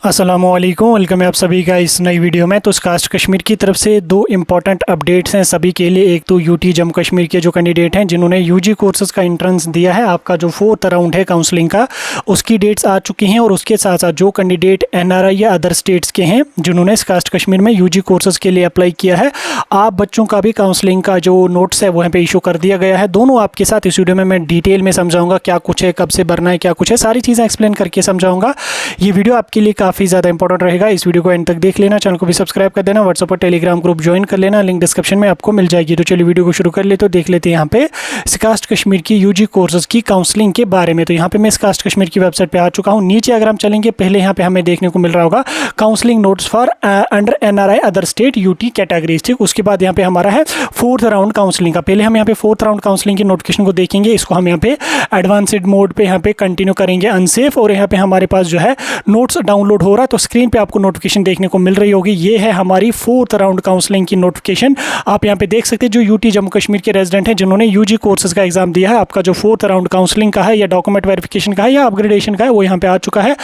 अस्सलामुअलैकुम, वेलकम है आप सभी का इस नई वीडियो में। तो स्कास्ट कश्मीर की तरफ से दो इम्पॉर्टेंट अपडेट्स हैं सभी के लिए। एक तो यूटी जम्मू कश्मीर के जो कैंडिडेट हैं जिन्होंने यूजी कोर्सेज़ का एंट्रेंस दिया है, आपका जो 4th राउंड है काउंसलिंग का, उसकी डेट्स आ चुकी हैं। और उसके साथ साथ जो कैंडिडेट एनआरआई या अदर स्टेट्स के हैं जिन्होंने स्कास्ट कश्मीर में यूजी कोर्सेज़ के लिए अप्लाई किया है, आप बच्चों का भी काउंसलिंग का जो नोट्स है वो यहाँ पे इशू कर दिया गया है। दोनों आपके साथ इस वीडियो में मैं डिटेल में समझाऊंगा, क्या कुछ है, कब से भरना है, क्या कुछ है, सारी चीज़ें एक्सप्लेन करके समझाऊंगा। ये वीडियो आपके लिए काफ़ी ज़्यादा इंपॉर्टेंट रहेगा। इस वीडियो को एंड तक देख लेना, चैनल को भी सब्सक्राइब कर देना, व्हाट्सएप और टेलीग्राम ग्रुप ज्वाइन कर लेना, लिंक डिस्क्रिप्शन में आपको मिल जाएगी। तो चलिए वीडियो को शुरू कर ले। तो देख लेते हैं यहाँ पे स्कास्ट कश्मीर की यूजी कोर्सेज की काउंसलिंग के बारे में। तो यहाँ पे मैं स्कास्ट कश्मीर की वेबसाइट पे आ चुका हूँ। नीचे अगर हम चलेंगे, पहले यहाँ पे हमें देखने को मिल रहा होगा counselling notes for under NRI other state UT categories. ठीक, उसके बाद यहाँ पे हमारा है 4th राउंड काउंसलिंग का। पहले हम यहाँ पे 4th राउंड काउंसलिंग की नोटिफिकेशन को देखेंगे। इसको हम यहाँ पे एडवांस्ड मोड पे यहाँ पे कंटिन्यू करेंगे अनसेफ। और यहाँ पे हमारे पास जो है नोट्स डाउनलोड हो रहा है। तो स्क्रीन पे आपको नोटिफिकेशन देखने को मिल रही होगी। ये है हमारी 4th राउंड काउंसलिंग की नोटिफिकेशन। आप यहाँ पे देख सकते हैं जो यूटी जम्मू कश्मीर के रेजिडेंट हैं जिन्होंने यूजी कोर्सेज का एग्जाम दिया है, आपका जो 4th राउंड काउंसलिंग का है या डॉक्यूमेंट वेरिफिकेशन का है या अपग्रेडेशन का है, वो यहाँ पे आ चुका है।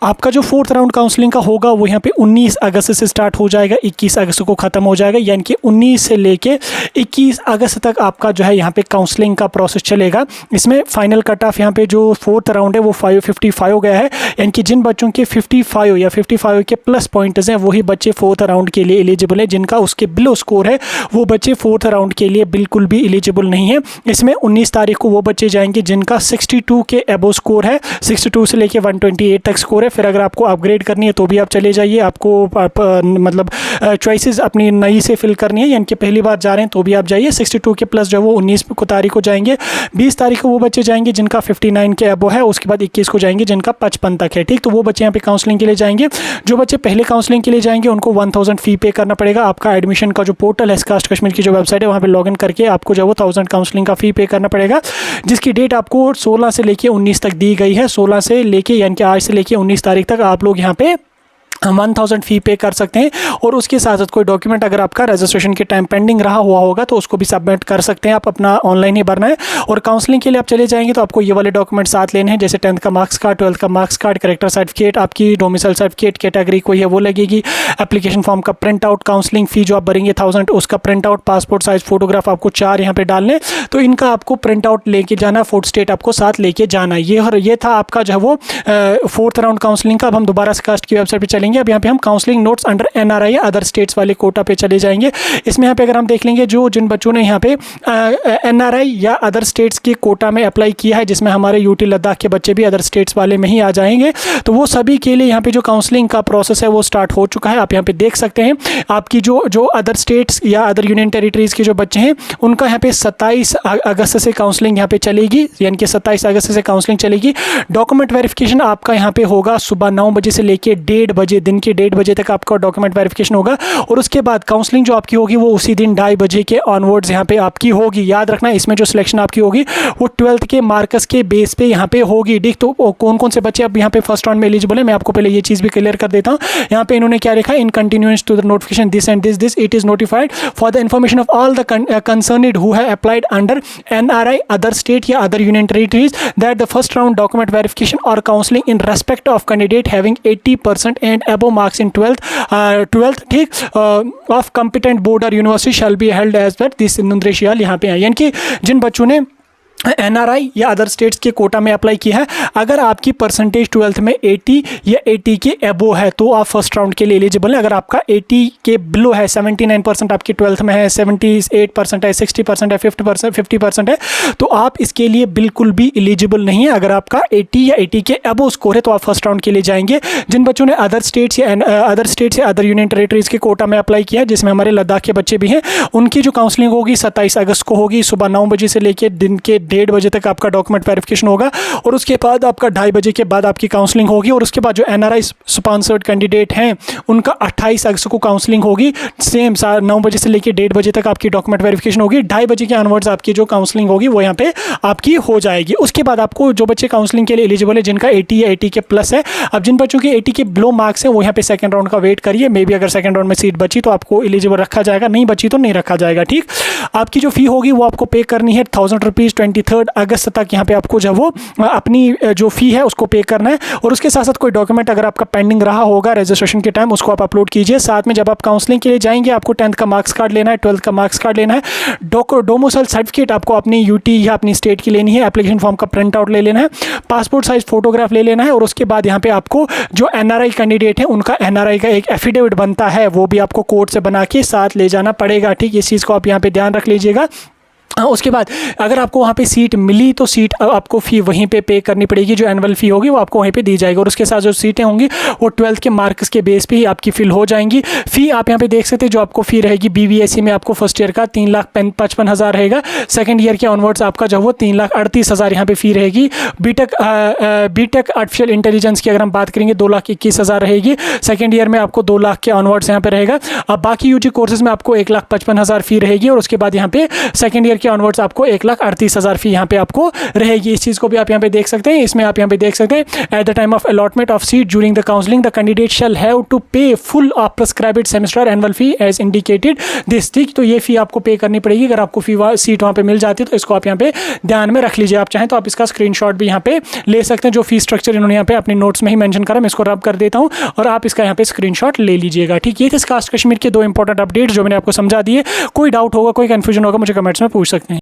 आपका जो 4th राउंड काउंसलिंग का होगा वो यहाँ पे 19 अगस्त से स्टार्ट हो जाएगा, 21 अगस्त को खत्म हो जाएगा। यानी कि 19 से लेके 21 अगस्त तक आपका जो है यहाँ पे काउंसलिंग का प्रोसेस चलेगा। इसमें फाइनल कट ऑफ यहाँ पे जो 4th राउंड है वो 555 हो गया है। यानी कि जिन बच्चों के 55 या 55 के प्लस पॉइंट्स हैं वही बच्चे 4th राउंड के लिए एलिजिबल है। जिनका उसके बिलो स्कोर है वो बच्चे 4th राउंड के लिए बिल्कुल भी एलिजिबल नहीं है। इसमें 19 तारीख को वो बच्चे जाएंगे जिनका 62 के अबो स्कोर है, 62 से लेके 128 तक स्कोर है। फिर अगर आपको अपग्रेड करनी है तो भी आप चले जाइए, आपको मतलब चॉइसेस अपनी नई से फिल करनी है। यानी कि पहली बार जा रहे हैं तो भी आप जाइए। 62 के प्लस जो वो 19 को तारीख को जाएंगे। 20 तारीख को वो बच्चे जाएंगे जिनका 59 के अबो है। उसके बाद 21 को जाएंगे जिनका 55 तक है। ठीक, तो वो बच्चे यहाँ पे काउंसलिंग के लिए जाएंगे। जो बच्चे पहले काउंसलिंग के लिए जाएंगे उनको 1000 फी पे करना पड़ेगा। आपका एडमिशन का जो पोर्टल है स्कास्ट कश्मीर की जो वेबसाइट है वहाँ पे लॉगिन करके आपको जो वो 1000 काउंसलिंग का फी पे करना पड़ेगा, जिसकी डेट आपको 16 से लेके 19 तक दी गई है। 16 से लेके यानी कि आज से लेके 19 तारीख तक आप लोग यहाँ पे 1000 फी पे कर सकते हैं। और उसके साथ साथ कोई डॉक्यूमेंट अगर आपका रजिस्ट्रेशन के टाइम पेंडिंग रहा हुआ होगा तो उसको भी सबमिट कर सकते हैं। आप अपना ऑनलाइन ही भरना है। और काउंसलिंग के लिए आप चले जाएंगे तो आपको ये वाले डॉक्यूमेंट साथ लेने हैं, जैसे 10th का मार्क्स कार्ड, 12th का मार्क्स कार्ड, करेक्टर सर्टिफिकेट, आपकी डोमिसाइल सर्टिफिकेट, कैटेगरी कोई है वो लगेगी, एप्लीकेशन फॉर्म का प्रिंट आउट, काउंसलिंग फी जो आप भरेंगे 1000 उसका print out, passport size photograph आपको 4 यहाँ पे डालने। तो इनका आपको प्रिंट आउट लेके जाना, फोटो स्टेट आपको साथ लेके जाना। ये था आपका जो है वो 4th राउंड काउंसलिंग का। अब हम दोबारा स्कास्ट की वेबसाइट पर चलेंगे। अब यहाँ पे हम counselling notes under NRI other states वाले कोटा पे चले जाएंगे। इसमें यहाँ पे अगर हम देख लेंगे जिन बच्चों ने यहाँ पे एनआरआई या अदर स्टेट्स के कोटा में अप्लाई किया है, जिसमें हमारे यूटी लद्दाख के बच्चे भी अदर स्टेट्स वाले में ही आ जाएंगे, तो वो सभी के लिए यहाँ पे जो काउंसलिंग का प्रोसेस है वो स्टार्ट हो चुका है। आप यहाँ पे देख सकते हैं आपकी जो अदर स्टेट्स या अदर यूनियन टेरिटरीज के जो बच्चे हैं उनका यहाँ पे 27 अगस्त से काउंसलिंग यहाँ पे चलेगी। यानी कि 27 अगस्त से काउंसलिंग चलेगी। डॉक्यूमेंट वेरिफिकेशन आपका यहाँ पे होगा सुबह 9 बजे से लेके 1:30 बजे, दिन के 1:30 बजे तक आपका डॉक्यूमेंट वेरिफिकेशन होगा। और उसके बाद काउंसलिंग जो आपकी होगी वो उसी दिन 2:30 बजे के ऑनवर्ड्स यहाँ पे आपकी होगी। याद रखना, इसमें जो सिलेक्शन आपकी होगी वो 12th के मार्क्स के बेस पे यहाँ पे होगी। ठीक, तो कौन कौन से बच्चे अब यहाँ पे फर्स्ट राउंड में एलिजिबल है मैं आपको पहले ये चीज़ भी क्लियर कर देता हूँ। यहाँ पे इन्होंने क्या लिखा है, in continuance to the notification this and this it is notified for the information of all the concerned who have applied under NRI other state या other union territories that the first round document verification और counselling in respect of candidate having 80% and above marks in 12th ठीक of competent board और university shall be held as per this निर्देशियाल यहाँ पे है। यानी कि जिन बच्चों ने एनआरआई या अदर स्टेट्स के कोटा में अप्लाई किया है, अगर आपकी परसेंटेज 12th में 80 या 80 के अबो है तो आप फर्स्ट राउंड के लिए एलिजिबल हैं। अगर आपका 80 के बिलो है, 79% आपकी 12th में है, 78% है, 60% है, 50% है, तो आप इसके लिए बिल्कुल भी एलिजिबल नहीं है। अगर आपका 80 या 80 के अबो स्कोर है तो आप फर्स्ट राउंड के लिए जाएंगे। जिन बच्चों ने अदर स्टेट्स या अदर यूनियन टेरिटरीज के कोटा में अप्लाई किया है, जिसमें हमारे लद्दाख के बच्चे भी हैं, उनकी जो काउंसलिंग होगी 27 अगस्त को होगी। सुबह 9 बजे से लेकर दिन के 1:30 बजे तक आपका डॉक्यूमेंट वेरिफिकेशन होगा। और उसके बाद आपका 2:30 बजे के बाद आपकी काउंसलिंग होगी। और उसके बाद जो एनआरआई स्पॉन्सर्ड कैंडिडेट हैं उनका 28 अगस्त को काउंसलिंग होगी। सेम 9 बजे से लेकर 1:30 बजे तक आपकी डॉक्यूमेंट वेरिफिकेशन होगी। 2:30 बजे के ऑनवर्ड्स आपकी जो काउंसलिंग होगी वो यहाँ पे आपकी हो जाएगी। उसके बाद आपको जो बच्चे काउंसलिंग के लिए एलिजिबल है जिनका 80 या 80 के प्लस है, अब जिन बच्चों के 80 के बिलो मार्क्स है वो यहाँ पे सेकंड राउंड का वेट करिए। मे बी अगर सेकंड राउंड में सीट बची तो आपको एलिजिबल रखा जाएगा, नहीं बची तो नहीं रखा जाएगा। ठीक, आपकी जो फी होगी वो आपको पे करनी है 1000 रुपीज़ 23 अगस्त तक यहाँ पे आपको जब वो अपनी जो फ़ी है उसको पे करना है। और उसके साथ साथ कोई डॉक्यूमेंट अगर आपका पेंडिंग रहा होगा रजिस्ट्रेशन के टाइम, उसको आप अपलोड कीजिए। साथ में जब आप काउंसलिंग के लिए जाएंगे आपको 10th का मार्क्स कार्ड लेना है, 12th का मार्क्स कार्ड लेना है, डोमिसाइल सर्टिफिकेट आपको अपनी यूटी या अपनी स्टेट की लेनी है, एप्लीकेशन फॉर्म का प्रिंट आउट ले लेना है, पासपोर्ट साइज फोटोग्राफ ले लेना है। और उसके बाद यहाँ पे आपको जो एनआरआई कैंडिडेट है उनका एनआरआई का एक एफिडेविट बनता है, वो भी आपको कोर्ट से बना के साथ ले जाना पड़ेगा। ठीक, इस चीज़ को आप यहाँ पे ध्यान रख लीजिएगा। उसके बाद अगर आपको वहाँ पे सीट मिली तो सीट आपको फ़ी वहीं पे करनी पड़ेगी, जो एनुअल फ़ी होगी वो आपको वहीं पे दी जाएगी। और उसके साथ जो सीटें होंगी वो 12th के मार्क्स के बेस पे ही आपकी फिल हो जाएंगी। फ़ी आप यहाँ पे देख सकते हैं, जो आपको फ़ी रहेगी BVSC में आपको फर्स्ट ईयर का 3,55,000 रहेगा, सेकंड ईयर के ऑनवर्ड्स आपका जो वो 3,38,000 यहाँ पे फ़ी रहेगी। बीटेक आर्टिफिशियल इंटेलिजेंस की अगर हम बात करेंगे 2,21,000 रहेगी, सेकेंड ईयर में आपको 2 लाख के ऑनवर्ड्स यहाँ पे रहेगा। अब बाकी यूजी कोर्सेज में आपको 1,55,000 फ़ी रहेगी। और उसके बाद यहाँ पे सेकेंड ईयर के ऑनवर्ड्स आपको 1,38,000 फी यहाँ पे आपको रहेगी। इस चीज़ को भी आप यहाँ पे देख सकते हैं। इसमें आप यहाँ पे देख सकते हैं, at the time of allotment of seat during the counselling the candidate shall have to pay full of prescribed semester annual fee as indicated this. ठीक, तो ये फी आपको पे करनी पड़ेगी। अगर आपको फी सीट वहाँ पे मिल जाती है तो इसको आप यहाँ पे ध्यान में रख लीजिए। आप चाहें तो आप इसका स्क्रीनशॉट भी यहाँ पे ले सकते हैं। जो फी स्ट्रक्चर इन्होंने यहाँ पे अपने नोट्स में ही मेंशन करा, मैं इसको रब कर देता हूँ और आप इसका यहाँ पे स्क्रीनशॉट ले लीजिएगा। ठीक, ये थे कास्ट कश्मीर के 2 इंपॉर्टेंट अपडेट्स जो मैंने आपको समझा दिए। कोई डाउट होगा, कोई कंफ्यूजन होगा, मुझे कमेंट्स में पूछ सकते हैं।